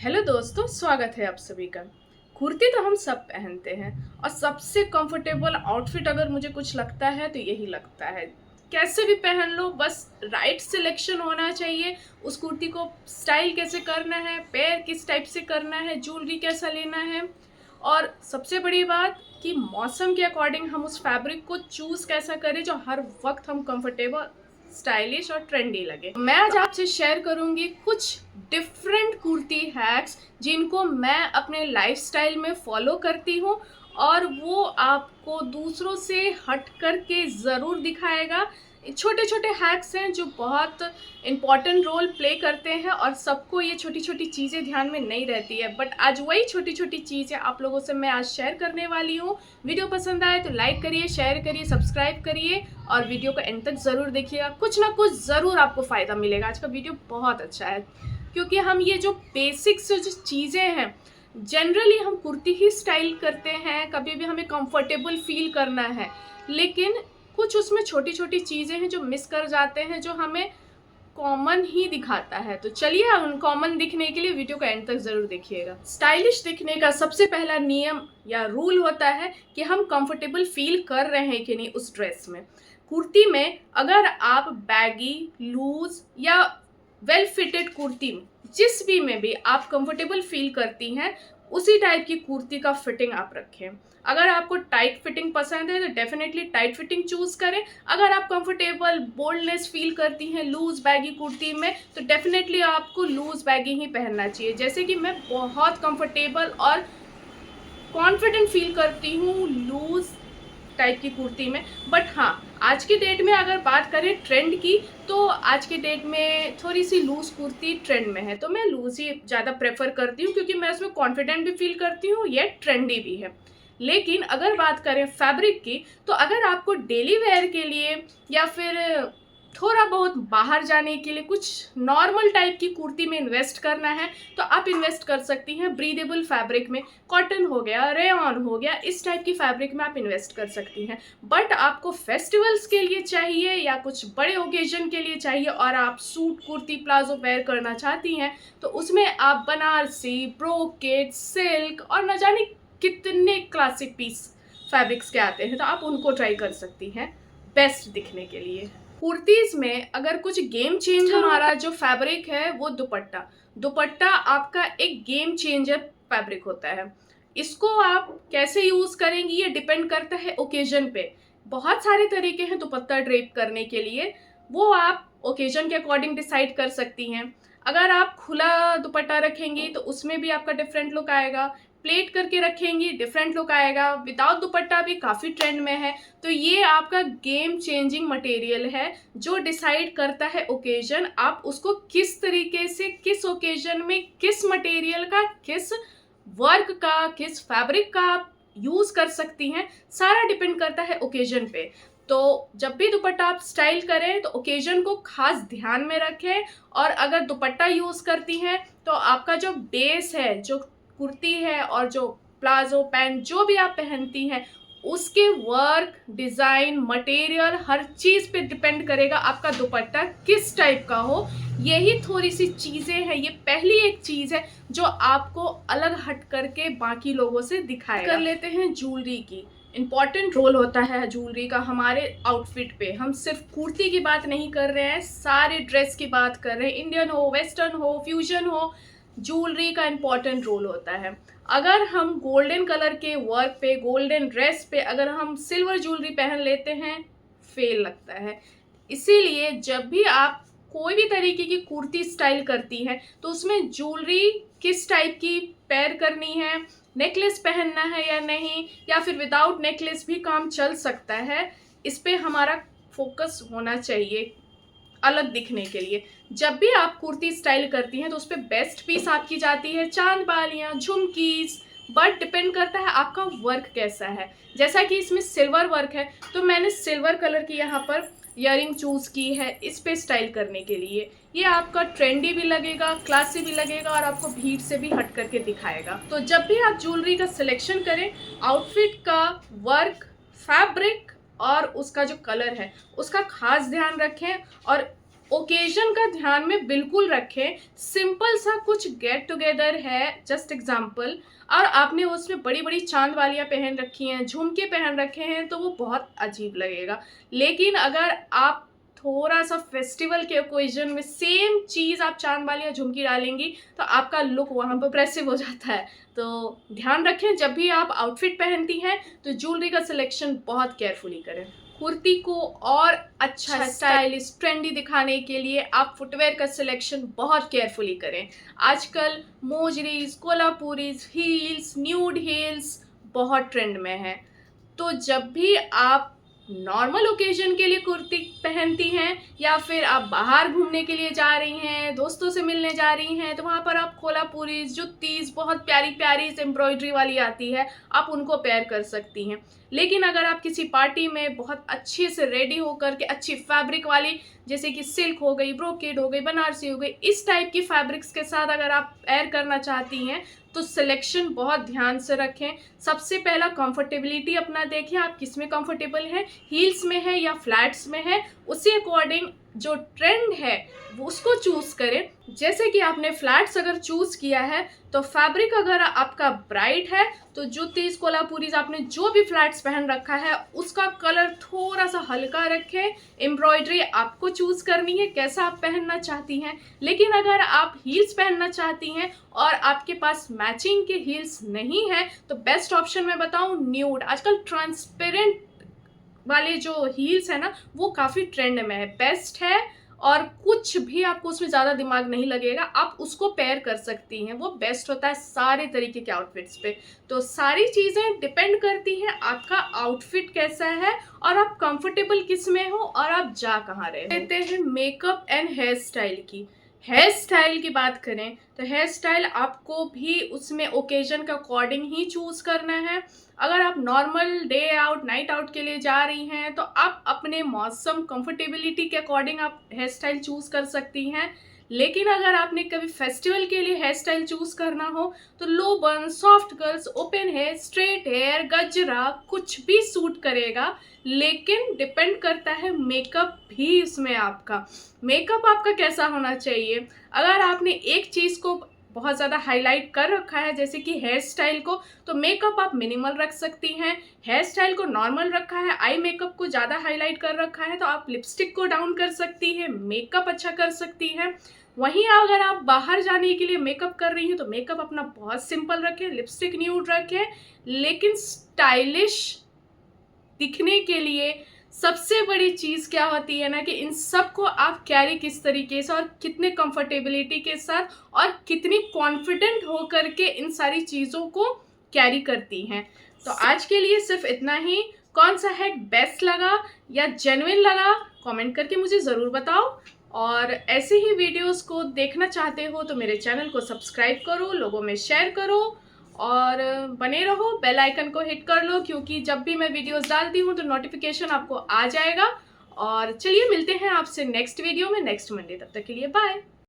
Hello दोस्तों, स्वागत है आप सभी का। कुर्ती तो हम सब पहनते हैं और सबसे कंफर्टेबल आउटफिट अगर मुझे कुछ लगता है तो यही लगता है। कैसे भी पहन लो, बस राइट सिलेक्शन होना चाहिए। उस कुर्ती को स्टाइल कैसे करना है, पैर किस टाइप से करना है, ज्वेलरी कैसा लेना है, और सबसे बड़ी बात कि मौसम के अकॉर्डिंग हम उस फैब्रिक को चूज़ कैसा करें जो हर वक्त हम कंफर्टेबल, स्टाइलिश और ट्रेंडी लगे। मैं आज आपसे शेयर करूंगी कुछ डिफरेंट कुर्ती हैक्स जिनको मैं अपने लाइफस्टाइल में फॉलो करती हूँ और वो आपको दूसरों से हट करके ज़रूर दिखाएगा। छोटे छोटे हैक्स हैं जो बहुत इम्पॉर्टेंट रोल प्ले करते हैं और सबको ये छोटी छोटी चीज़ें ध्यान में नहीं रहती है, बट आज वही छोटी छोटी चीज़ें आप लोगों से मैं आज शेयर करने वाली हूँ। वीडियो पसंद आए तो लाइक करिए, शेयर करिए, सब्सक्राइब करिए और वीडियो को एंड तक ज़रूर देखिएगा। कुछ ना कुछ ज़रूर आपको फ़ायदा मिलेगा। आज का वीडियो बहुत अच्छा है क्योंकि हम ये जो बेसिक्स जो चीज़ें हैं, जनरली हम कुर्ती ही स्टाइल करते हैं, कभी भी हमें कंफर्टेबल फील करना है, लेकिन कुछ उसमें छोटी छोटी चीज़ें हैं जो मिस कर जाते हैं, जो हमें कॉमन ही दिखाता है। तो चलिए उन कॉमन दिखने के लिए वीडियो को एंड तक जरूर देखिएगा। स्टाइलिश दिखने का सबसे पहला नियम या रूल होता है कि हम कंफर्टेबल फील कर रहे हैं कि नहीं उस ड्रेस में। कुर्ती में अगर आप बैगी, लूज या वेल फिटेड कुर्ती में, जिस भी में भी आप कंफर्टेबल फील करती हैं, उसी टाइप की कुर्ती का फिटिंग आप रखें। अगर आपको टाइट फिटिंग पसंद है तो डेफिनेटली टाइट फिटिंग चूज करें। अगर आप कंफर्टेबल बोल्डनेस फील करती हैं लूज बैगी कुर्ती में तो डेफिनेटली आपको लूज बैगी ही पहनना चाहिए। जैसे कि मैं बहुत कंफर्टेबल और कॉन्फिडेंट फील करती हूँ लूज टाइप की कुर्ती में। बट हाँ, आज की डेट में अगर बात करें ट्रेंड की, तो आज की डेट में थोड़ी सी लूज कुर्ती ट्रेंड में है, तो मैं लूज ही ज़्यादा प्रेफर करती हूँ क्योंकि मैं उसमें कॉन्फिडेंट भी फील करती हूँ, ये ट्रेंडी भी है। लेकिन अगर बात करें फैब्रिक की, तो अगर आपको डेली वेयर के लिए या फिर थोड़ा बहुत बाहर जाने के लिए कुछ नॉर्मल टाइप की कुर्ती में इन्वेस्ट करना है तो आप इन्वेस्ट कर सकती हैं ब्रीदेबल फैब्रिक में। कॉटन हो गया, रेयॉन हो गया, इस टाइप की फैब्रिक में आप इन्वेस्ट कर सकती हैं। बट आपको फेस्टिवल्स के लिए चाहिए या कुछ बड़े ओकेजन के लिए चाहिए और आप सूट, कुर्ती, प्लाजो वेयर करना चाहती हैं, तो उसमें आप बनारसी, ब्रोकेड, सिल्क और न जाने कितने क्लासिक पीस फैब्रिक्स के आते हैं, तो आप उनको ट्राई कर सकती हैं बेस्ट दिखने के लिए। कुर्तीज में अगर कुछ गेम चेंज हमारा जो फैब्रिक है वो दुपट्टा। दुपट्टा आपका एक गेम चेंजर फैब्रिक होता है। इसको आप कैसे यूज करेंगी ये डिपेंड करता है ओकेजन पे। बहुत सारे तरीके हैं दुपट्टा ड्रेप करने के लिए, वो आप ओकेजन के अकॉर्डिंग डिसाइड कर सकती हैं। अगर आप खुला दुपट्टा रखेंगी तो उसमें भी आपका डिफरेंट लुक आएगा, प्लेट करके रखेंगी डिफरेंट लुक आएगा, विदाउट दुपट्टा भी काफ़ी ट्रेंड में है। तो ये आपका गेम चेंजिंग मटेरियल है जो डिसाइड करता है ओकेजन, आप उसको किस तरीके से, किस ओकेजन में, किस मटेरियल का, किस वर्क का, किस फैब्रिक का आप यूज़ कर सकती हैं, सारा डिपेंड करता है ओकेजन पे। तो जब भी दुपट्टा आप स्टाइल करें तो ओकेजन को खास ध्यान में रखें, और अगर दुपट्टा यूज़ करती हैं तो आपका जो बेस है, जो कुर्ती है और जो प्लाजो पैंट जो भी आप पहनती हैं, उसके वर्क, डिज़ाइन, मटेरियल, हर चीज़ पे डिपेंड करेगा आपका दुपट्टा किस टाइप का हो। यही थोड़ी सी चीज़ें हैं, ये पहली एक चीज़ है जो आपको अलग हट करके बाकी लोगों से दिखाएगा। कर लेते हैं ज्वेलरी की। इम्पॉर्टेंट रोल होता है ज्वेलरी का हमारे आउटफिट पे। हम सिर्फ कुर्ती की बात नहीं कर रहे हैं, सारे ड्रेस की बात कर रहे हैं, इंडियन हो, वेस्टर्न हो, फ्यूजन हो, ज्वेलरी का इम्पॉर्टेंट रोल होता है। अगर हम गोल्डन कलर के वर्क पे, गोल्डन ड्रेस पे अगर हम सिल्वर ज्वेलरी पहन लेते हैं, फेल लगता है। इसीलिए जब भी आप कोई भी तरीके की कुर्ती स्टाइल करती हैं तो उसमें ज्वेलरी किस टाइप की पेयर करनी है, नेकलेस पहनना है या नहीं, या फिर विदाउट नेकलेस भी काम चल सकता है, इस पे हमारा फोकस होना चाहिए अलग दिखने के लिए। जब भी आप कुर्ती स्टाइल करती हैं तो उस पर बेस्ट पीस आपकी जाती है चांद बालियाँ, झुमकीज, बट डिपेंड करता है आपका वर्क कैसा है। जैसा कि इसमें सिल्वर वर्क है तो मैंने सिल्वर कलर की यहाँ पर ईयरिंग चूज़ की है इस पे स्टाइल करने के लिए। ये आपका ट्रेंडी भी लगेगा, क्लासी भी लगेगा और आपको भीड़ से भी हट करके दिखाएगा। तो जब भी आप ज्वेलरी का सिलेक्शन करें, आउटफिट का वर्क, फैब्रिक और उसका जो कलर है उसका खास ध्यान रखें, और ओकेजन का ध्यान में बिल्कुल रखें। सिंपल सा कुछ गेट टुगेदर है, जस्ट एग्जाम्पल, और आपने उसमें बड़ी बड़ी चांद वालियाँ पहन रखी हैं, झुमके पहन रखे हैं, तो वो बहुत अजीब लगेगा। लेकिन अगर आप थोड़ा सा फेस्टिवल के ओकेजन में सेम चीज़ आप चांद वालियाँ झुमकी डालेंगी तो आपका लुक वहाँ पर प्रेसिव हो जाता है। तो ध्यान रखें, जब भी आप आउटफिट पहनती हैं तो ज्वेलरी का सिलेक्शन बहुत केयरफुली करें। कुर्ती को और अच्छा स्टाइलिश ट्रेंडी दिखाने के लिए आप फुटवेयर का सिलेक्शन बहुत केयरफुली करें। आजकल mojaris, Kolhapuris, heels, nude heels बहुत ट्रेंड में है। तो जब भी आप नॉर्मल ओकेजन के लिए कुर्ती पहनती हैं या फिर आप बाहर घूमने के लिए जा रही हैं, दोस्तों से मिलने जा रही हैं, तो वहाँ पर आप कोल्हापुरी जुत्तीज बहुत प्यारी प्यारी एम्ब्रॉयडरी वाली आती है, आप उनको पेयर कर सकती हैं। लेकिन अगर आप किसी पार्टी में बहुत अच्छे से रेडी होकर के अच्छी फैब्रिक वाली, जैसे कि सिल्क हो गई, ब्रोकेड हो गई, बनारसी हो गई, इस टाइप की फैब्रिक्स के साथ अगर आप पेयर करना चाहती हैं तो सिलेक्शन बहुत ध्यान से रखें। सबसे पहला कंफर्टेबिलिटी अपना देखें, आप किस में कंफर्टेबल हैं, हील्स में है या फ्लैट्स में है, उसी अकॉर्डिंग जो ट्रेंड है वो उसको चूज़ करें। जैसे कि आपने फ्लैट्स अगर चूज़ किया है तो फैब्रिक अगर आपका ब्राइट है तो जुत्तीज, कोल्हापुरीज, आपने जो भी फ्लैट्स पहन रखा है उसका कलर थोड़ा सा हल्का रखें। एम्ब्रॉयडरी आपको चूज़ करनी है कैसा आप पहनना चाहती हैं। लेकिन अगर आप हील्स पहनना चाहती हैं और आपके पास मैचिंग के हील्स नहीं है तो बेस्ट ऑप्शन मैं बताऊं न्यूड। आजकल ट्रांसपेरेंट वाले जो हील्स है ना वो काफ़ी ट्रेंड में है, बेस्ट है, और कुछ भी आपको उसमें ज़्यादा दिमाग नहीं लगेगा, आप उसको पेयर कर सकती हैं, वो बेस्ट होता है सारे तरीके के आउटफिट्स पे। तो सारी चीज़ें डिपेंड करती हैं आपका आउटफिट कैसा है और आप कंफर्टेबल किस में हो और आप जा कहाँ रहे हो। कहते हैं मेकअप एंड हेयर स्टाइल की। हेयर स्टाइल की बात करें तो हेयर स्टाइल आपको भी उसमें ओकेजन के अकॉर्डिंग ही चूज़ करना है। अगर आप normal day out, night out के लिए जा रही हैं तो आप अपने मौसम, कंफर्टेबिलिटी के अकॉर्डिंग आप हेयर स्टाइल चूज़ कर सकती हैं। लेकिन अगर आपने कभी फेस्टिवल के लिए हेयर स्टाइल चूज़ करना हो तो low bun, soft curls, open hair, straight hair, gajra, कुछ भी सूट करेगा। लेकिन डिपेंड करता है मेकअप भी उसमें आपका। मेकअप आपका कैसा होना चाहिए। अगर आपने एक चीज़ को बहुत ज़्यादा हाईलाइट कर रखा है जैसे कि हेयर स्टाइल को, तो मेकअप आप मिनिमल रख सकती हैं। हेयर स्टाइल को नॉर्मल रखा है, आई मेकअप को ज़्यादा हाईलाइट कर रखा है तो आप लिपस्टिक को डाउन कर सकती हैं, मेकअप अच्छा कर सकती हैं। वहीं अगर आप बाहर जाने के लिए मेकअप कर रही हैं तो मेकअप अपना बहुत सिंपल रखें, लिपस्टिक न्यूड रखें, लेकिन स्टाइलिश दिखने के लिए सबसे बड़ी चीज़ क्या होती है ना कि इन सब को आप कैरी किस तरीके से और कितने कंफर्टेबिलिटी के साथ और कितनी कॉन्फिडेंट हो करके इन सारी चीज़ों को कैरी करती हैं। तो आज के लिए सिर्फ इतना ही। कौन सा हैक बेस्ट लगा या जेन्युइन लगा कमेंट करके मुझे ज़रूर बताओ। और ऐसे ही वीडियोस को देखना चाहते हो तो मेरे चैनल को सब्सक्राइब करो, लोगों में शेयर करो और बने रहो, बेल आइकन को हिट कर लो, क्योंकि जब भी मैं वीडियोस डालती हूँ तो नोटिफिकेशन आपको आ जाएगा। और चलिए मिलते हैं आपसे नेक्स्ट वीडियो में नेक्स्ट मंडे, तब तक के लिए बाय।